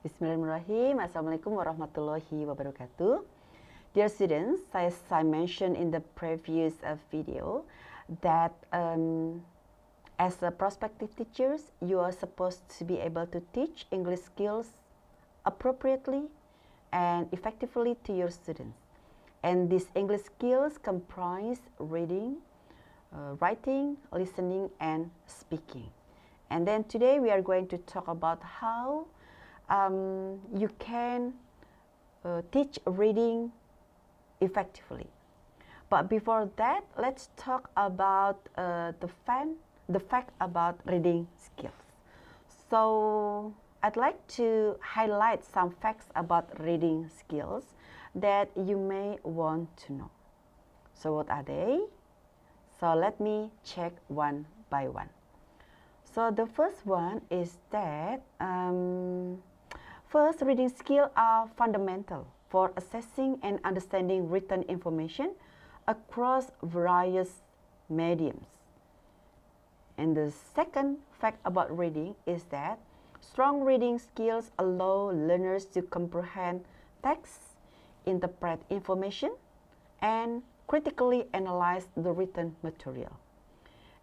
Bismillahirrahmanirrahim. Assalamualaikum warahmatullahi wabarakatuh. Dear students, as I mentioned in the previous video, that as a prospective teachers, you are supposed to be able to teach English skills appropriately and effectively to your students. And these English skills comprise reading, writing, listening, and speaking. And then today we are going to talk about how you can teach reading effectively. But before that, let's talk about the fact about reading skills. So I'd like to highlight some facts about reading skills that you may want to know. So what are they? So let me check one by one. So the first one is that first, reading skills are fundamental for assessing and understanding written information across various mediums. And the second fact about reading is that strong reading skills allow learners to comprehend text, interpret information, and critically analyze the written material.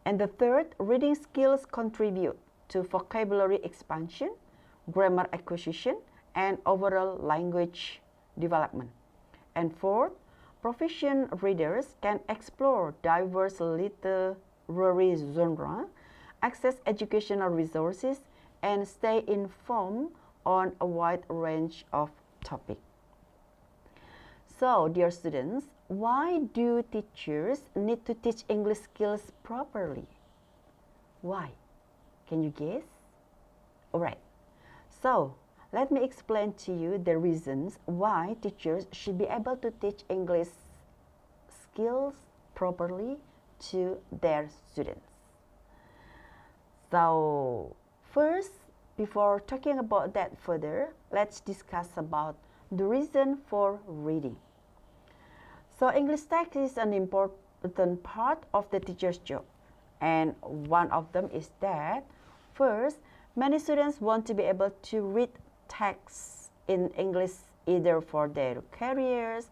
And the third, reading skills contribute to vocabulary expansion, grammar acquisition, and overall language development. And fourth, proficient readers can explore diverse literary genres, access educational resources, and stay informed on a wide range of topics. So, dear students, why do teachers need to teach English skills properly? Why? Can you guess? Alright, so let me explain to you the reasons why teachers should be able to teach English skills properly to their students. So, first, before talking about that further, let's discuss about the reason for reading. So English text is an important part of the teacher's job, and one of them is that first, many students want to be able to read texts in English either for their careers,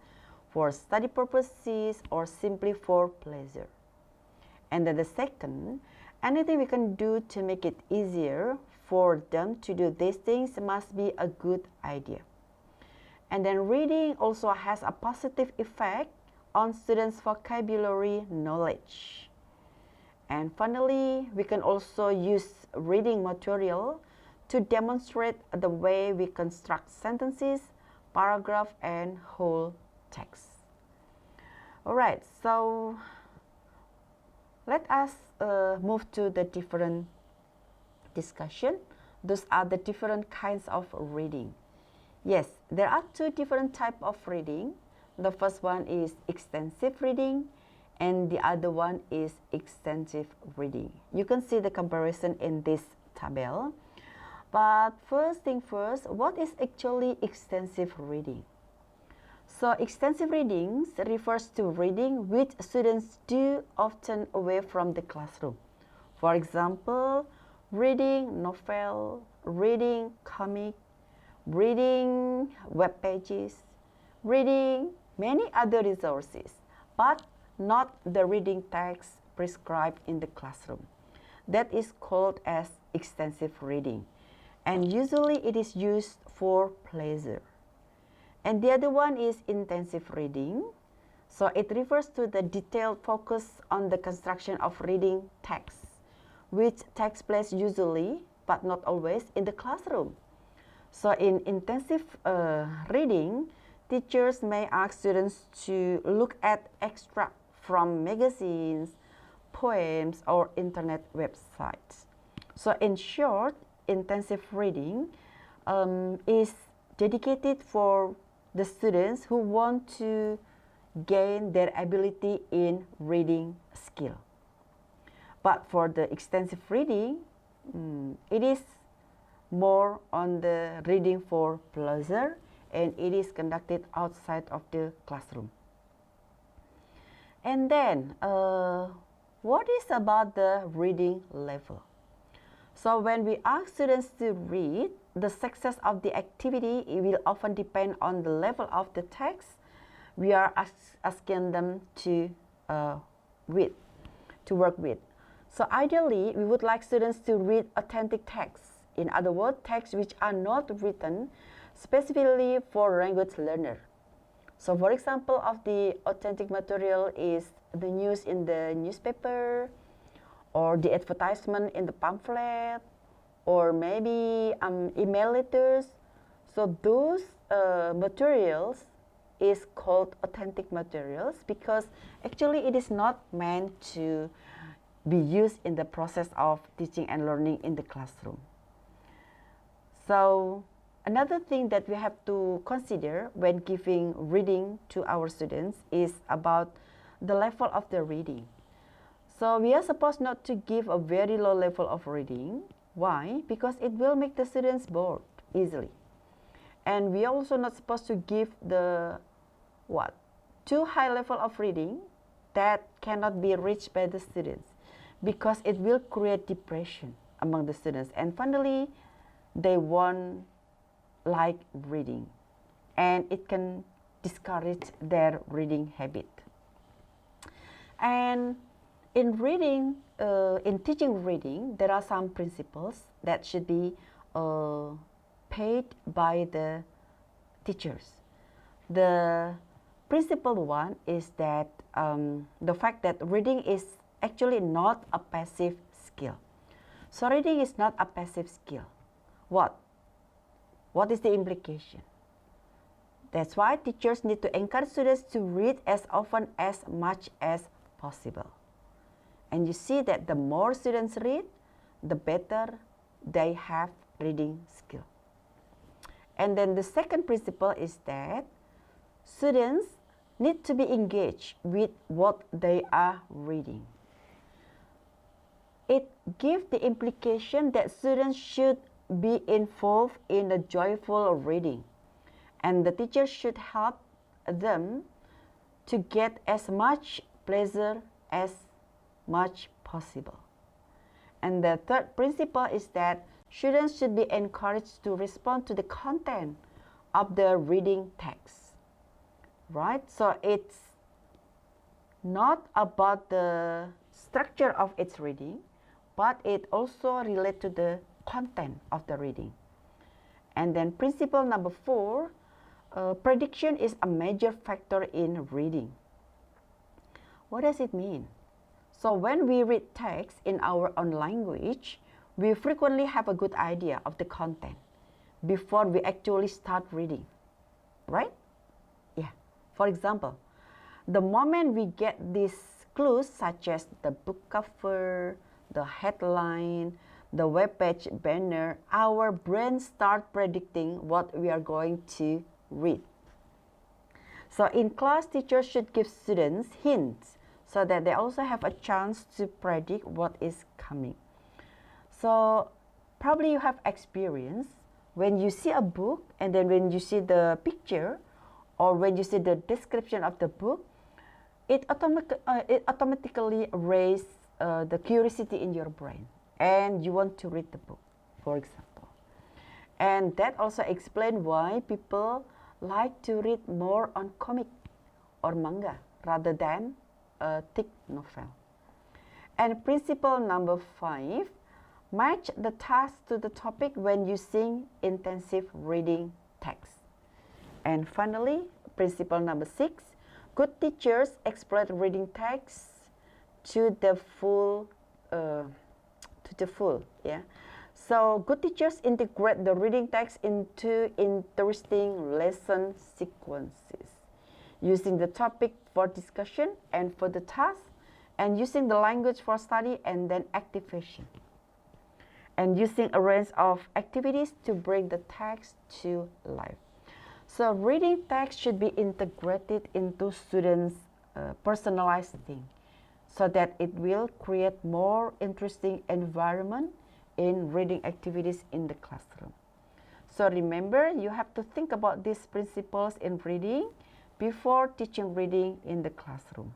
for study purposes, or simply for pleasure. And then the second, anything we can do to make it easier for them to do these things must be a good idea. And then reading also has a positive effect on students' vocabulary knowledge. And finally, we can also use reading material to demonstrate the way we construct sentences, paragraph, and whole text. Alright, so let us move to the different discussion. Those are the different kinds of reading. Yes, there are two different types of reading. The first one is extensive reading, and the other one is extensive reading. You can see the comparison in this table. But first thing first, what is actually extensive reading? So extensive readings refers to reading which students do often away from the classroom. For example, reading novel, reading comic, reading web pages, reading many other resources, but not the reading text prescribed in the classroom. That is called as extensive reading, and usually it is used for pleasure. And the other one is intensive reading. So it refers to the detailed focus on the construction of reading text, which takes place usually, but not always, in the classroom. So in intensive reading, teachers may ask students to look at extracts from magazines, poems, or internet websites. So in short, intensive reading is dedicated for the students who want to gain their ability in reading skill. But for the extensive reading, it is more on the reading for pleasure, and it is conducted outside of the classroom. And then, what is about the reading level? So when we ask students to read, the success of the activity will often depend on the level of the text we are asking them to read, to work with. So ideally, we would like students to read authentic texts. In other words, texts which are not written specifically for language learner. So for example, of the authentic material is the news in the newspaper, or the advertisement in the pamphlet, or maybe email letters. So those materials is called authentic materials because actually it is not meant to be used in the process of teaching and learning in the classroom. So another thing that we have to consider when giving reading to our students is about the level of the reading. So we are supposed not to give a very low level of reading. Why? Because it will make the students bored easily. And we are also not supposed to give the too high level of reading that cannot be reached by the students, because it will create depression among the students. And finally, they won't like reading, and it can discourage their reading habit. And in reading, in teaching reading, there are some principles that should be paid by the teachers. The principle one is that the fact that reading is actually not a passive skill. So reading is not a passive skill. What is the implication? That's why teachers need to encourage students to read as often as much as possible. And you see that the more students read, the better they have reading skill. And then the second principle is that students need to be engaged with what they are reading. It gives the implication that students should be involved in the joyful reading, and the teacher should help them to get as much pleasure as much possible. And the third principle is that students should be encouraged to respond to the content of the reading text. Right? So it's not about the structure of its reading, but it also relates to the content of the reading. And then principle number 4, prediction is a major factor in reading. What does it mean? So when we read text in our own language, we frequently have a good idea of the content before we actually start reading, right? Yeah. For example, the moment we get these clues such as the book cover, the headline, the web page banner, our brain starts predicting what we are going to read. So in class, teachers should give students hints so that they also have a chance to predict what is coming. So probably you have experience when you see a book and then when you see the picture or when you see the description of the book, it automatically raises the curiosity in your brain and you want to read the book, for example. And that also explains why people like to read more on comic or manga rather than a thick novel. And principle number 5, match the task to the topic when using intensive reading text. And finally, principle number 6, good teachers exploit reading text to the full. So good teachers integrate the reading text into interesting lesson sequences, using the topic for discussion and for the task, and using the language for study and then activation, and using a range of activities to bring the text to life. So reading text should be integrated into students' personalized thing, so that it will create more interesting environment in reading activities in the classroom. So remember, you have to think about these principles in reading before teaching reading in the classroom.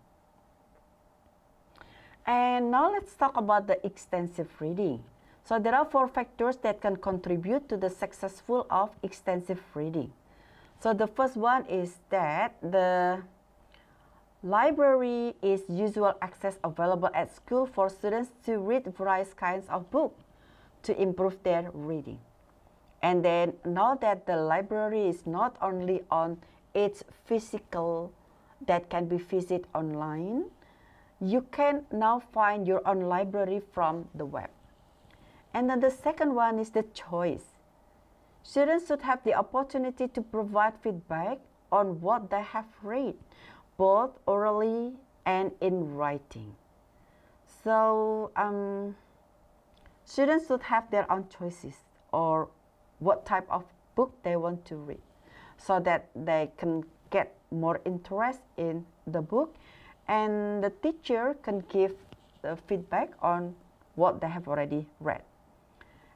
And now let's talk about the extensive reading. So there are 4 factors that can contribute to the successful of extensive reading. So the first one is that the library is usual access available at school for students to read various kinds of books to improve their reading. And then now that the library is not only on its physical that can be visited online, you can now find your own library from the web. And then the second one is the choice. Students should have the opportunity to provide feedback on what they have read, both orally and in writing. So students should have their own choices or what type of book they want to read, so that they can get more interest in the book, and the teacher can give the feedback on what they have already read.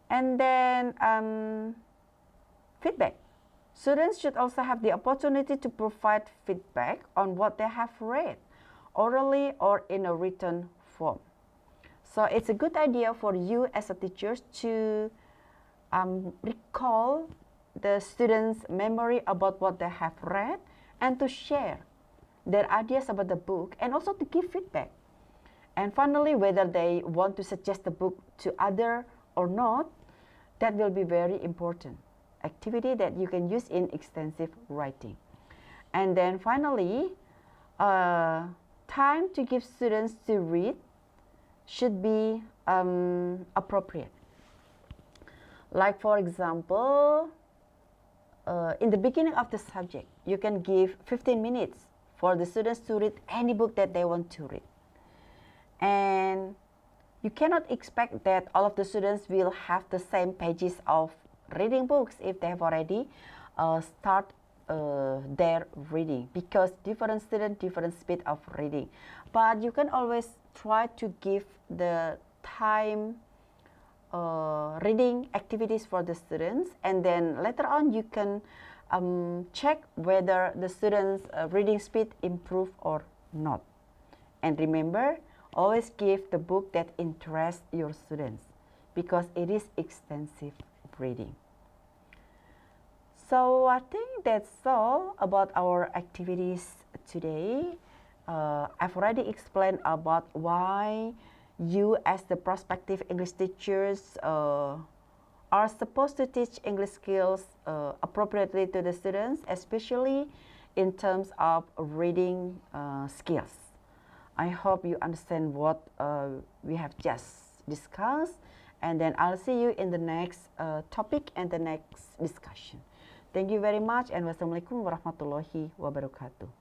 And then feedback. Students should also have the opportunity to provide feedback on what they have read, orally or in a written form. So it's a good idea for you as a teacher to recall the students' memory about what they have read and to share their ideas about the book and also to give feedback. And finally, whether they want to suggest the book to others or not, that will be very important activity that you can use in extensive writing. And then finally, time to give students to read should be appropriate. Like for example, in the beginning of the subject, you can give 15 minutes for the students to read any book that they want to read. And you cannot expect that all of the students will have the same pages of reading books if they have already start their reading, because different students, different speed of reading. But you can always try to give the time reading activities for the students, and then later on you can check whether the students' reading speed improve or not. And remember, always give the book that interests your students, because it is extensive reading. So I think that's all about our activities today. I've already explained about why you as the prospective English teachers are supposed to teach English skills appropriately to the students, especially in terms of reading skills. I hope you understand what we have just discussed, and then I'll see you in the next topic and the next discussion. Thank you very much, and wassalamualaikum warahmatullahi wabarakatuh.